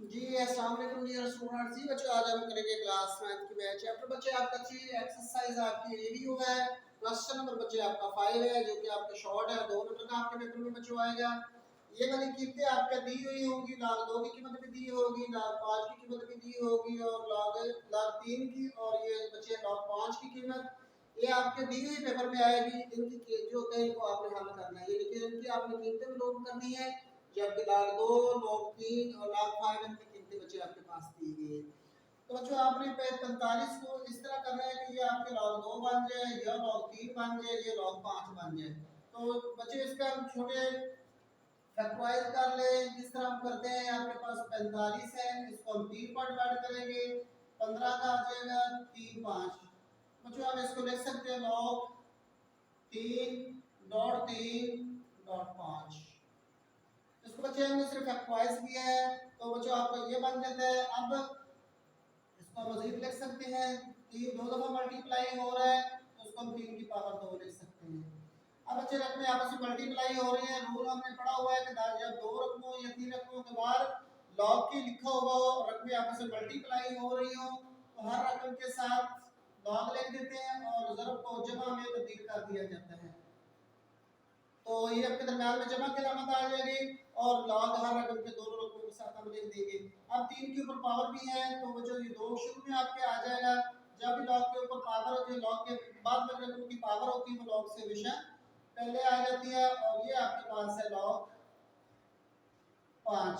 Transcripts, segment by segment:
जी अस्सलाम वालेकुम dear students. जी बच्चों, आज हम करेंगे क्लास 9th की बैच चैप्टर बच्चे आपका 3 एक्सरसाइज आपकी रिव्यू है। क्वेश्चन नंबर बच्चे आपका 5 है जो कि आपके शॉर्ट है, 2 नंबर का आपके पेपर में बच्चों आएगा। ये वाली कीमतें आपके दी हुई होंगी, लाख 2 की कीमत भी दी होगी, लाख 5 की कीमत भी दी होगी और लाख 3 की, और ये बच्चे लाख 5 की कीमत ये आपके दी हुई पेपर में आएगी। इनकी जो कहीं को आपने हल करना है, ये देखिए इनकी आपने कीमतें भी नोट करनी है, जबकि लाख 2 लाख 3 और लाख 5 इनकी कीमतें बच्चे आपके पास दी गई है। तो बच्चों आपने 45 को इस तरह करना है कि ये आपके लॉग 2 बन जाए, ये लॉग 3 बन जाए, ये लॉग 5 बन जाए। तो बच्चे इसका हम छोटे फैक्टराइज कर ले। किस तरह हम करते हैं, आपके पास 45 है, इसको हम 3 पर डिवाइड करेंगे, 15 का आ जाएगा 3 5। बच्चों हम इसको लिख सकते हैं लॉग 3.3.5। इसको बच्चे हमने सिर्फ फैक्टराइज किया है, तो बच्चों आपका ये बन जाता है। अब इसको मजीद लिख सकते हैं, 3 दो दफा मल्टीप्लाई हो रहा है तो उसको हम 3 की पावर 2 लिख सकते हैं। अब बच्चे रकमें आपस में मल्टीप्लाई हो रही है, रूल हमने पढ़ा हुआ है कि जब दो रकमों या तीन रकमों के बाद लॉग की लिखा हुआ हो, रकमें आपस में मल्टीप्लाई हो रही हो, तो हर रकम के साथ लॉग लिख देते हैं और ज़रब को जमा में तब्दील कर दिया जाता है। तो ये आपके दरम्यान में जमा की अलामत आ जाएगी और लॉग हर रकम के दोनों रकमों के साथ हम लिख देंगे। अब 3 के ऊपर पावर भी है, तो वो जो ये 2 शुरू में आपके आ जाएगा। जब भी लॉग के ऊपर पावर होती है, लॉग के बाद में रकम की पावर होती है वो लॉग से हमेशा पहले आ जाती है, और ये आपके पास है लॉग 5।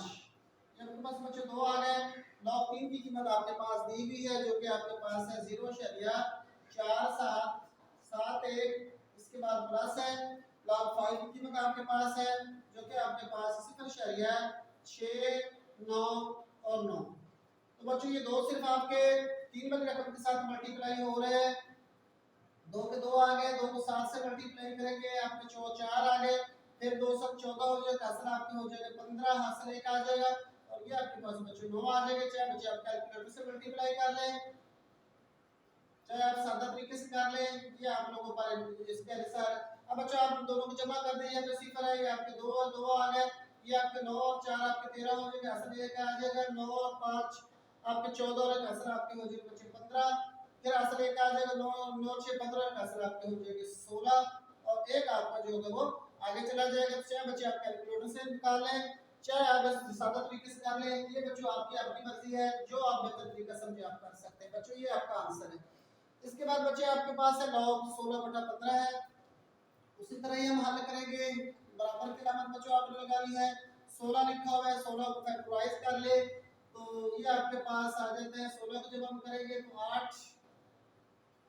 जब आपके पास बच्चे 2 आ गए, लॉग 3 की कीमत आपके पास दी हुई है जो कि आपके पास है 0.4771। इसके बाद प्लस है लॉग 5 की कीमत आपके पास है जो कि आपके पास 0.69 और 9। तो बच्चों ये दो सिर्फ आपके 3 वाली रकम के साथ मल्टीप्लाई हो रहे हैं। 2 के 2 आ गए, 2 को 7 से मल्टीप्लाई करेंगे, आपके 4 आ गए, फिर 2 सब 14 हो जाएगा, हासिल आपके हो जाएगा 15, हासिल 1 आ जाएगा, और ये आपके पास बच्चों 9 आ जाएगा। चाहे बच्चे आप कैलकुलेटर से मल्टीप्लाई कर लें, चाहे आप सादा तरीके से कर लें, ये आप लोगों पर इसके अनुसार। अब बच्चों आप दोनों को जमा कर दें, ये तो सिफर है, ये आपके 2 और 2 आ गए, ये आपके 9 और 4 आपके 13 हो जाएंगे, हासिल 1 आ जाएगा, 9 और 5 आपके 14 और हासिल आपके हो जाएंगे बच्चे 15, फिर हासिल 1 आ जाएगा, 9 9 6 15 हासिल आपके हो जाएंगे 16, और एक आपका जो होगा वो आगे चला जाएगा। चाहे बच्चे आप कैलकुलेटर से निकाल लें, चाहे आप सादा तरीके से कर लें, ये बच्चों आपकी अपनी मर्जी है, जो आप बेहतर तरीका समझे आप कर सकते हैं। बच्चों ये आपका आंसर है। इसके बाद बच्चे आपके पास है लॉग 16/15 है। उसी तरह ही हम हल करेंगे, बराबर की अलामत बच्चों आपने लगानी है, 16 लिखा हुआ है, 16 को फैक्टराइज कर ले तो ये आपके पास आ जाता है। 16 को जब हम करेंगे तो 8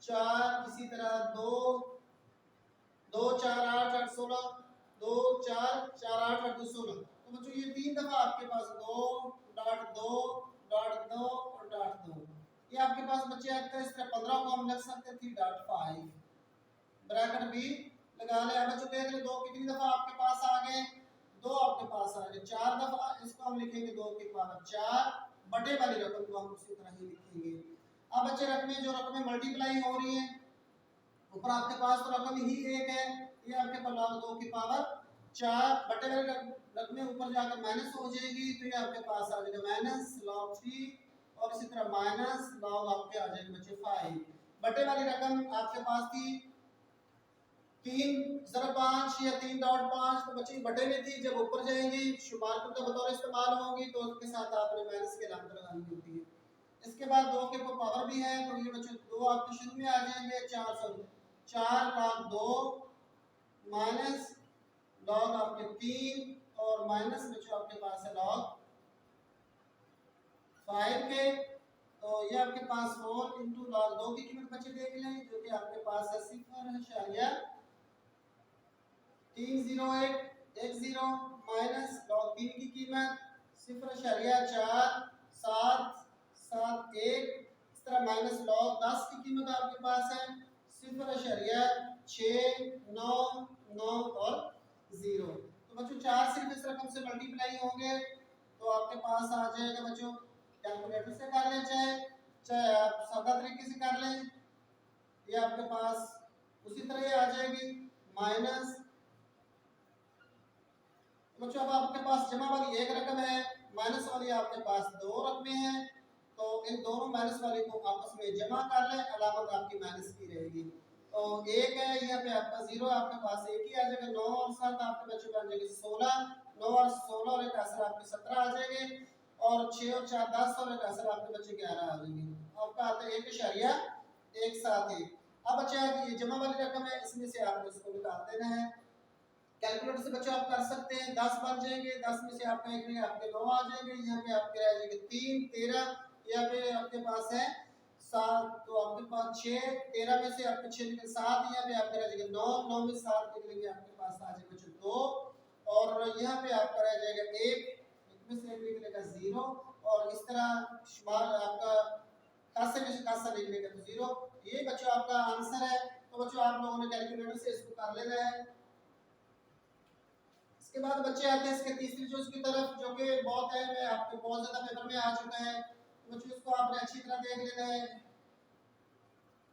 4, इसी तरह 2 2 4 8 8 16, 2 4 4 8 8 2 16। तो बच्चों ये 3 दफा आपके पास 2.2.2 और .2, ये आपके पास बच्चे आते हैं। इसका 15 को हम लिख सकते हैं 3.5, ब्रैकेट भी लगा ले। अब बच्चों देख ले 2 कितनी दफा आपके पास आ गए, 2 आपके पास आ गए 4 दफा, इसको हम लिखेंगे 2 की पावर 4 बटे वाली रकम को हम उसी तरह ही लिखेंगे। अब बच्चे रकमें जो रकमें मल्टीप्लाई हो रही हैं, ऊपर आपके पास तो रकम ही एक है, ये आपके पास लॉग 2 की पावर 4 बटे वाली रकमें ऊपर जाकर माइनस हो जाएगी, तो ये आपके पास आ जाएगा माइनस लॉग 3, और इसी तरह माइनस लॉग आपके आ जाएंगे बच्चे 5। बटे वाली रकम आपके पास थी 3.5 या 3.5, तो बच्चे बटे में थी, जब ऊपर जाएंगी शुमार करते बतौर इस्तेमाल होंगी तो उसके साथ आपने माइनस के अलामत लगानी होती है। इसके बाद 2 के ऊपर पावर भी है, तो ये बच्चों 2 आपके शुरू में आ जाएंगे 4 लॉग 2 माइनस लॉग आपके 3, और माइनस बच्चों आपके पास है लॉग 5 के। तो ये आपके पास 4 इंटू लॉग 2 की कीमत बच्चे देख लें जो कि आपके पास है 0.30110 माइनस लॉग 3 की कीमत 0.4771। इस तरह माइनस लॉग 10 की कीमत आपके पास है 0.699 और 0। तो बच्चों 4 सिर्फ इस रकम से मल्टीप्लाई होंगे तो आपके पास आ जाएगा बच्चों, कैलकुलेटर से कर लें चाहे चाहे आप सादा तरीके से कर लें, ये आपके पास उसी तरह ही आ जाएगी माइनस बच्चों अब आपके पास जमा वाली एक रकम है, माइनस वाली आपके पास दो रकमें हैं, तो इन दोनों माइनस वाली को आपस में जमा कर लें, अलामत आपकी माइनस की रहेगी। तो एक है यहाँ पे आपका जीरो, आपके पास एक ही आ जाएगा, 9 और 7 आपके बच्चों बन जाएगी 16, 9 और 16 और एक असर आपके 17 आ जाएंगे, और 6 और 4 10 और एक असर आपके बच्चे 11 आ जाएंगे। आपका आता है 1.1 अब बच्चा ये जमा वाली रकम है, इसमें से आपको इसको निकाल देना है। कैलकुलेटर से बच्चों आप कर सकते हैं, 10 बन जाएंगे, 10 में से आपका एक नहीं आपके 9 आ जाएंगे, यहाँ पे आपके रह जाएंगे 3 13, यहाँ पे आपके पास है 7, तो आपके पास 6, 13 में से आपके 6 निकले 7, यहाँ पे आपके रह जाएंगे 9, 9 में 7 निकलेंगे आपके पास आ जाएगा बच्चों 2, और यहाँ पे आपका रह जाएगा 1, में से एक निकलेगा 0, और इस तरह शुमार आपका खासा में से खासा निकलेगा तो 0। ये बच्चों आपका आंसर है। तो बच्चों आप लोगों ने कैलकुलेटर से इसको कर लेना है। इसके बाद बच्चे आते हैं इसके तीसरी चीज की तरफ, जो कि बहुत है, मैं आपको बहुत ज्यादा पेपर में आ चुका है, बच्चों इसको आपने अच्छी तरह देख लेना है।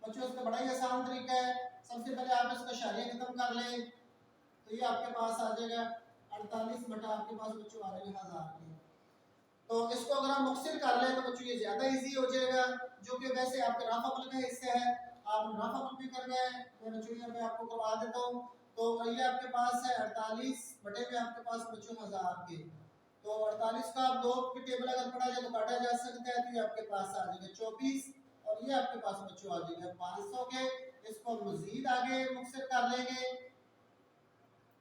बच्चों इसका बड़ा ही आसान तरीका है। सबसे पहले आप इसका शारिया खत्म कर लें, तो ये आपके पास आ जाएगा 48 बटा आपके पास बच्चों आ जाएगा 1000 के। तो इसको अगर हम मुक्सिर कर लें तो बच्चों ये ज्यादा इजी हो जाएगा, जो कि वैसे आपके राफा का हिस्सा है, आप राफा भी कर रहे हैं, मैं बच्चों यहाँ पे आपको करवा देता हूँ। तो ये आपके पास है 48 बटे में आपके पास बच्चों 1000 के, तो 48 का आप 2 की टेबल अगर पढ़ा जाए तो काटा जा सकता है, तो ये आपके पास आ जाएगा 24, और ये आपके पास बच्चों आ जाएगा 500 के। इसको मजीद आगे मुक्सिर कर लेंगे,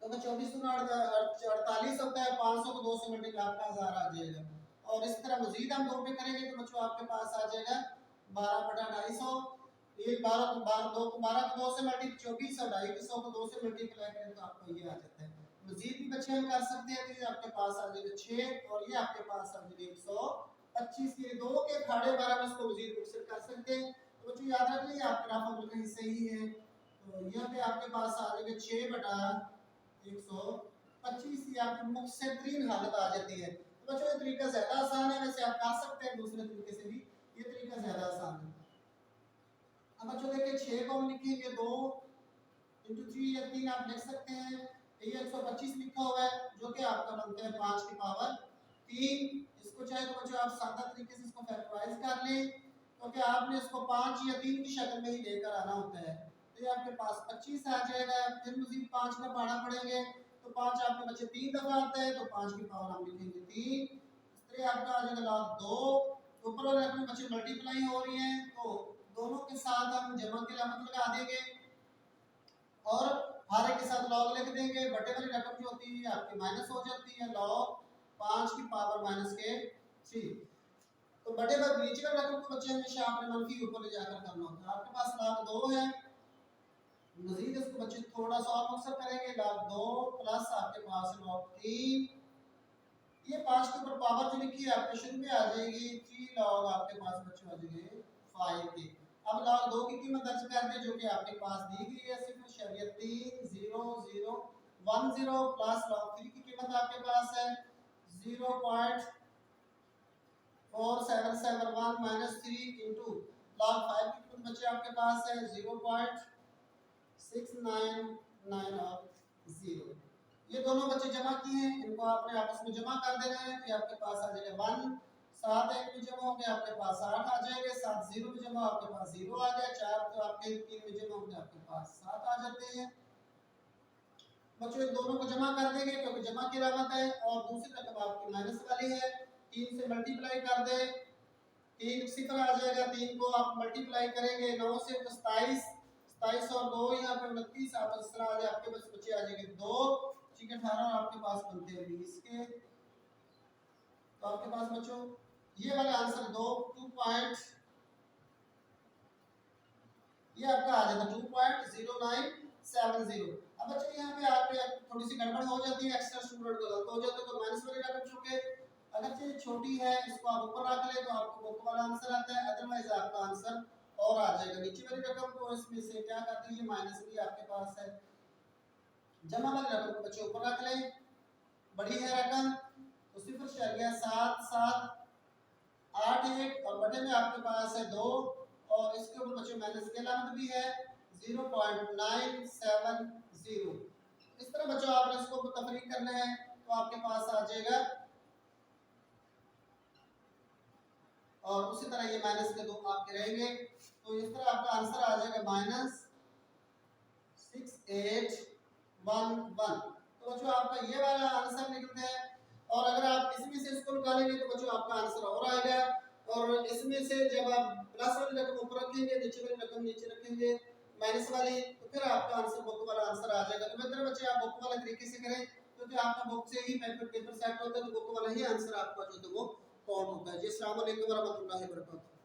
तो 24 48 होता है, 500 को 2 से मल्टीप्लाई आपका 1000 आ जाएगा, और इस तरह मजीद हम 2 पे करेंगे तो बच्चों आपके पास आ जाएगा 12 बटा 250। ये 12 को 12 को 2 से मल्टीप्लाई 24 और 250 को 2 से मल्टीप्लाई करें तो आपको ये आ जाता है। मजीद भी बच्चे हम कर सकते हैं, तो ये आपके पास आ जाएगा 6, और ये आपके पास आ जाएगा 125। ये 2 के खाड़े बारह में इसको मजीद मुक्सिर कर सकते हैं। तो बच्चों याद रख लीजिए आपके राफा का हिस्सा ही है, तो यहाँ पे आपके पास आ जाएगा 6 बटा 125, ये आपकी मुख्तसरीन हालत आ जाती है। तो बच्चों ये तरीका ज्यादा आसान है, वैसे आप कर सकते हैं दूसरे तरीके से भी, ये तरीका ज्यादा आसान है। अब बच्चों देखिए 6 को हम लिखेंगे 2 इंटू 3 या 3 आप लिख सकते हैं, ये 125 लिखा हुआ है, जो कि आपका बनता है 5 की पावर 3। इसको चाहे तो बच्चों आप सादा तरीके से इसको फैक्टराइज कर लें, क्योंकि आपने इसको 5 या 3 की शक्ल में ही लेकर आना होता है, तो ये आपके पास 25 आ जाएगा। फिर मजीद 5 का पढ़ना पड़ेंगे, तो 5 आपके बच्चे 3 दफा आता है, तो 5 की पावर हम लिखेंगे 3, इस तरह आपका आ जाएगा लॉग 2। ऊपर वाले रकम बच्चे मल्टीप्लाई हो रही है, तो दोनों के साथ हम जमा की अलामत लगा देंगे, और हर एक के साथ लॉग लिख देंगे। बटे वाली रकम जो होती है आपकी माइनस हो जाती है, लॉग 5 की पावर माइनस के 3। तो बटे पर नीचे वाली रकम को बच्चे हमेशा आपने मनफी ऊपर ले जाकर करना होता है। आपके पास लॉग 2 है, मजीद इसको बच्चे थोड़ा सा और मुक्सर करेंगे, लॉग 2 प्लस आपके पास लॉग 3, ये 5 के ऊपर पावर जो लिखी है आपके शुरू में आ जाएगी 3 लॉग आपके पास बच्चे आ जाएंगे 5 के। अब लॉग 2 की कीमत दर्ज कर दें, जो कि आपके पास दी गई है, सिर्फ शरीय 3 0 0 1 0 प्लस लॉग 3 की कीमत आपके पास है 0.4771 माइनस 3 इंटू लॉग 5 की कीमत बच्चे आपके पास है 0.6990। ये दोनों बच्चे जमा किए हैं, इनको आपने आपस में जमा कर देना है, फिर आपके पास आ जाएगा 1, 7 एक में जमा होंगे आपके पास 8 आ जाएंगे, 7 0 में जमा आपके पास 0 आ गया, 4 तो आपके 3 में जमा होंगे आपके पास 7 आ जाते हैं। बच्चों इन दोनों को जमा कर देंगे, क्योंकि जमा की अलामत है, और दूसरी रकम आपकी माइनस वाली है, 3 से मल्टीप्लाई कर दे, 3 सिफर आ जाएगा, 3 को आप मल्टीप्लाई करेंगे 9 से तो 27, 27 और 2 यहाँ पे 29, आप इस तरह आ जाए आपके पास बच्चे आ जाएंगे 2 ठीक है 18, आपके पास बनते हैं 20 के। तो आपके पास बच्चों ये वाला आंसर 2 ये आपका आ जाता 2.0970। अब बच्चों यहाँ पे आपके थोड़ी सी गड़बड़ हो जाती है, एक्स्ट्रा स्टूडेंट को गलत हो जाता है, तो माइनस वाली रकम चूंकि अगर ये छोटी है, इसको आप ऊपर रख ले तो आपको बुक वाला आंसर आता है, अदरवाइज आपका आंसर और आ जाएगा। नीचे वाली रकम को इसमें से क्या करते हैं, माइनस भी आपके पास है, जमा वाली रकम को बच्चे ऊपर रख ले, बड़ी है रकम तो 0.781 और बटे में आपके पास है 2, और इसके ऊपर बच्चों माइनस की अलामत भी है 0.970। इस तरह बच्चों आपने इसको तफरीक करना है, तो आपके पास आ जाएगा, और उसी तरह ये माइनस के 2 आपके रहेंगे। तो इस तरह आपका आंसर आ जाएगा -6811। तो बच्चों आपका ये वाला आंसर निकलता है। और अगर आप इसमें से इसको निकालेंगे तो बच्चों आपका आंसर और आएगा। और इसमें से जब आप प्लस वाली रकम ऊपर रखेंगे, नीचे वाली रकम नीचे रखेंगे माइनस वाली, तो फिर आपका आंसर बुक वाला आंसर आ जाएगा। तो बेहतर बच्चे आप बुक वाला तरीके से करें, क्योंकि आपका बुक से ही पेपर सेट होता है, तो बुक वाला ही आंसर आपका जो है वो काउंट होता है। जी अस्सलाम वालेकुम व रहमतुल्लाहि व बरकातहू।